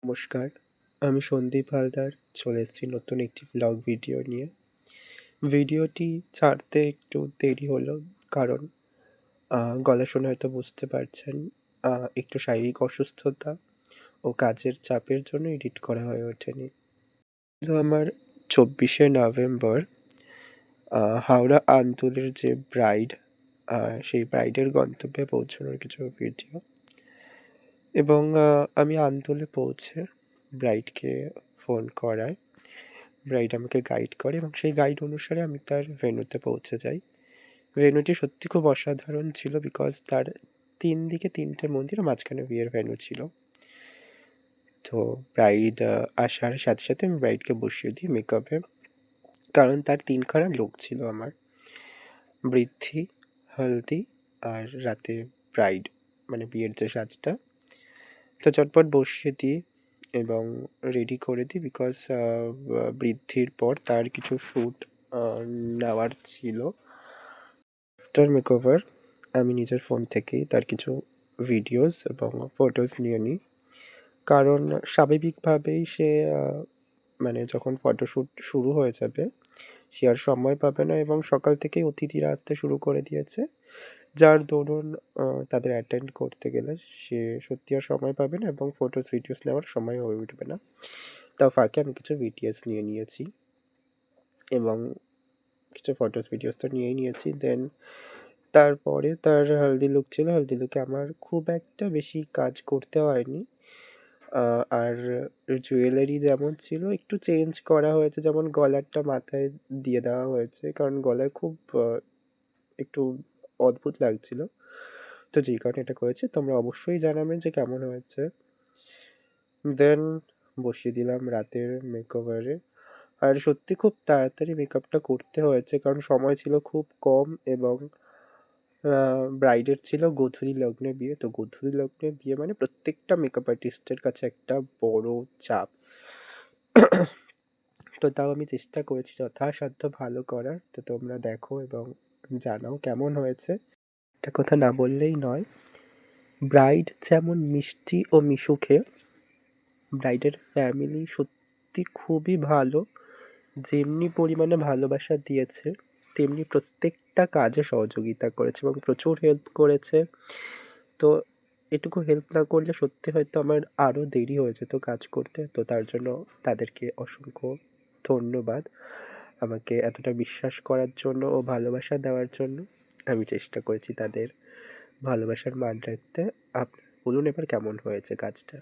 নমস্কার, আমি সন্দীপ হালদার চলে এসেছি নতুন একটি ব্লগ ভিডিও নিয়ে। ভিডিওটি ছাড়তে একটু দেরি হলো কারণ গলা শুনে হয়তো বুঝতে পারছেন আ একটু শারীরিক অসুস্থতা ও কাজের চাপের জন্য এডিট করা হয়ে ওঠেনি। তো আমার ২৪শে নভেম্বর হাওড়া আন্দুলের যে ব্রাইড সেই ব্রাইডের গন্তব্যে পৌঁছানোর কিছু ভিডিও এবং আমি আন্দুলে পৌঁছে ব্রাইডকে ফোন করাই। ব্রাইড আমাকে গাইড করে এবং সেই গাইড অনুসারে আমি তার ভেন্যুতে পৌঁছে যাই। ভেন্যুটি সত্যি খুব অসাধারণ ছিল বিকজ তার ৩ দিকে ৩টে মন্দির ও মাঝখানে বিয়ের ভেন্যু ছিল। তো ব্রাইড আসার সাথে, সাথে আমি ব্রাইডকে বসিয়ে দিই মেকআপে। কারণ তার ৩ খানা লুক ছিল আমার। বৃদ্ধি, হলদি আর রাতে ব্রাইড মানে বিয়ের যে সাজটা। তো চটপট বসিয়ে দিই এবং রেডি করে দিই বিকজ বৃদ্ধির পর তার কিছু শ্যুট নেওয়ার ছিল। আফটার মেকওভার আমি নিজের ফোন থেকেই তার কিছু ভিডিওস এবং ফটোস নিয়ে নিই। কারণ স্বাভাবিকভাবেই সে মানে যখন ফটোশ্যুট শুরু হয়ে যাবে, সে আর সময় পাবে না এবং সকাল থেকেই অতিথিরা আসতে শুরু করে দিয়েছে। যার দরুন তাদের অ্যাটেন্ড করতে গেলে সে সত্যি আর সময় পাবে না এবং ফটোস, ভিডিওস নেওয়ার সময় হয়ে উঠবে না। তাও ফাঁকে আমি কিছু ভিডিওস নিয়ে নিয়েছি এবং কিছু ফটোস, ভিডিওস তো নিয়েই নিয়েছি। দেন তারপরে তার হলদি লুক ছিল। হলদি লুকে আমার খুব একটা বেশি কাজ করতে হয়নি। আর জুয়েলারি যেমন ছিল একটু চেঞ্জ করা হয়েছে। যেমন গলারটা মাথায় দিয়ে দেওয়া হয়েছে। কারণ গলায় খুব একটু অদ্ভুত লাগছিল। তো যেই কারণে এটা করেছি। তোমরা অবশ্যই জানাবে যে কেমন হয়েছে। দেন বসিয়ে দিলাম রাতের মেকওভারে। আর সত্যি খুব তাড়াতাড়ি মেকআপটা করতে হয়েছে কারণ সময় ছিল খুব কম এবং ব্রাইডের ছিল গোধূলি লগ্নে বিয়ে। তো গোধূলি লগ্নে বিয়ে মানে প্রত্যেকটা মেকআপ আর্টিস্টের কাছে একটা বড় চাপ। তো তাও আমি চেষ্টা করেছি যথাসাধ্য ভালো করার। তো তোমরা দেখো এবং জানাও কেমন হয়েছে। একটা কথা না বললেই নয়, ব্রাইড যেমন মিষ্টি ও মিশুকে, ব্রাইডের ফ্যামিলি সত্যি খুবই ভালো। যেমনি পরিমাণে ভালোবাসা দিয়েছে, তেমনি প্রত্যেকটা কাজে সহযোগিতা করেছে এবং প্রচুর হেল্প করেছে। তো এটুকু হেল্প না করলে সত্যি হয়তো আমার আরও দেরি হয়ে যেত কাজ করতে। তো তার জন্য তাদেরকে অসংখ্য ধন্যবাদ। আমাকে এতটা বিশ্বাস করার জন্য ও ভালোবাসা দেওয়ার জন্য। আমি চেষ্টা করেছি তাদের ভালোবাসার মান রাখতে। আপনারা বলুন এবার কেমন হয়েছে কাজটা?